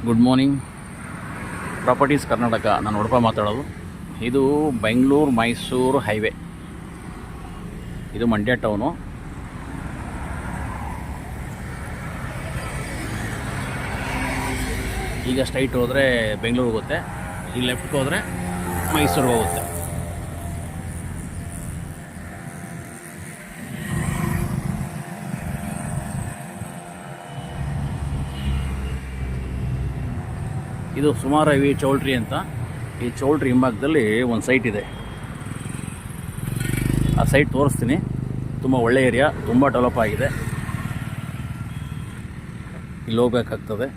Good morning. Properties Karnataka, ನಾನು ಉಡುಪ ಮಾತಾಡೋದು. ಇದು ಬೆಂಗಳೂರು ಮೈಸೂರು ಹೈವೇ. ಇದು ಮಂಡ್ಯ ಟೌನು. ಈಗ ಸ್ಟ್ರೈಟ್ ಹೋದರೆ ಬೆಂಗಳೂರು ಹೋಗುತ್ತೆ, ಈ ಲೆಫ್ಟ್ಗೆ ಹೋದರೆ ಮೈಸೂರು ಹೋಗುತ್ತೆ. ಇದು ಸುಮಾರು ಹೈವೇ ಚೌಲ್ಟ್ರಿ ಅಂತ. ಈ ಚೌಲ್ಟ್ರಿ ಹಿಂಭಾಗದಲ್ಲಿ ಒಂದು ಸೈಟ್ ಇದೆ. ಆ ಸೈಟ್ ತೋರಿಸ್ತೀನಿ. ತುಂಬ ಒಳ್ಳೆ ಏರಿಯಾ, ತುಂಬ ಡೆವಲಪ್ ಆಗಿದೆ. ಇಲ್ಲಿ ಹೋಗ್ಬೇಕಾಗ್ತದೆ.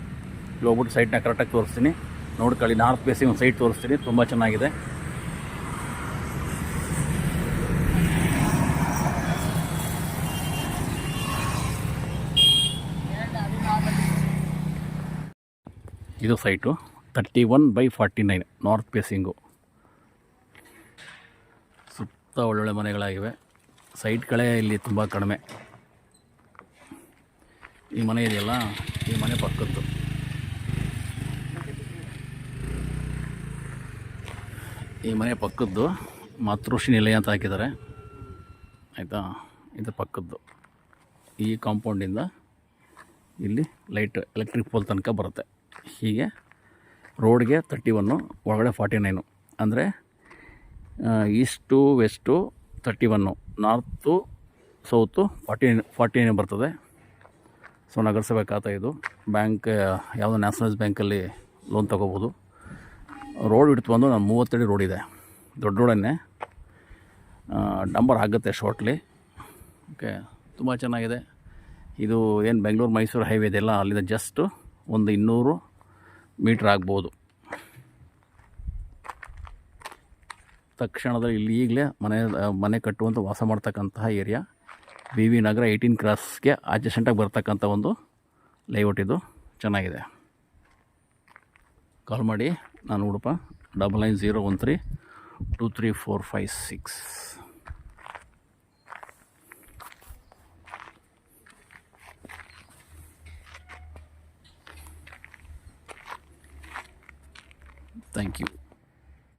ಇಲ್ಲಿ ಹೋಗ್ಬಿಟ್ಟು ಸೈಟ್ನ ಕರೆಕ್ಟಾಗಿ ತೋರಿಸ್ತೀನಿ. ನೋಡ್ಕೊಳ್ಳಿ, ನಾರ್ತ್ ಫೇಸಿಂಗ್ ಒಂದು ಸೈಟ್ ತೋರಿಸ್ತೀನಿ, ತುಂಬ ಚೆನ್ನಾಗಿದೆ. ಇದು ಸೈಟು 31/49 ನಾರ್ತ್ ಫೇಸಿಂಗು. ಸುತ್ತ ಒಳ್ಳೊಳ್ಳೆ ಮನೆಗಳಾಗಿವೆ. ಸೈಟ್ಗಳೇ ಇಲ್ಲಿ ತುಂಬ ಕಡಿಮೆ. ಈ ಮನೆ ಇದೆಯಲ್ಲ, ಈ ಮನೆ ಪಕ್ಕದ್ದು. ಈ ಮನೆ ಪಕ್ಕದ್ದು ಮಾತೃಶ್ರೀ ನಿಲಯ ಅಂತ ಹಾಕಿದ್ದಾರೆ, ಆಯಿತಾ. ಇದು ಪಕ್ಕದ್ದು. ಈ ಕಾಂಪೌಂಡಿಂದ ಇಲ್ಲಿ ಲೈಟ್ ಎಲೆಕ್ಟ್ರಿಕ್ ಪೋಲ್ ತನಕ ಬರುತ್ತೆ. ಹೀಗೆ ರೋಡ್ಗೆ 31, ಒಳಗಡೆ 49. ಅಂದರೆ ಈಸ್ಟು ವೆಸ್ಟು 31, ನಾರ್ತು ಸೌತು 49 ಬರ್ತದೆ. ಸೊ ನಗರಸಭೆ ಖಾತೆ ಇದು. ಬ್ಯಾಂಕ್ ಯಾವುದೋ ನ್ಯಾಷನಲೈಸ್ ಬ್ಯಾಂಕಲ್ಲಿ ಲೋನ್ ತೊಗೋಬೋದು. ರೋಡ್ ಬಿಡ್ತು ಬಂದು ನಾನು 30 ಅಡಿ ರೋಡ್ ಇದೆ, ದೊಡ್ಡ ರೋಡನ್ನೇ. ಡಂಬರ್ ಆಗುತ್ತೆ ಶಾರ್ಟ್ಲಿ. ಓಕೆ, ತುಂಬ ಚೆನ್ನಾಗಿದೆ. ಇದು ಏನು ಬೆಂಗಳೂರು ಮೈಸೂರು ಹೈವೇ ಇದೆಯಲ್ಲ, ಅಲ್ಲಿಂದ ಜಸ್ಟು ಒಂದು 200 ಮೀಟ್ರ್ ಆಗ್ಬೋದು. ತಕ್ಷಣದಲ್ಲಿ ಇಲ್ಲಿ ಈಗಲೇ ಮನೆ ಕಟ್ಟುವಂಥ ವಾಸ ಮಾಡ್ತಕ್ಕಂತಹ ಏರಿಯಾ. ವಿ ನಗರ 18 ಕ್ರಾಸ್ಗೆ ಅಡ್ಜಸೆಂಟಾಗಿ ಬರ್ತಕ್ಕಂಥ ಒಂದು ಲೇಔಟ್. ಇದು ಚೆನ್ನಾಗಿದೆ. ಕಾಲ್ ಮಾಡಿ. ನಾನು ಉಡುಪ 9901323456. Thank you.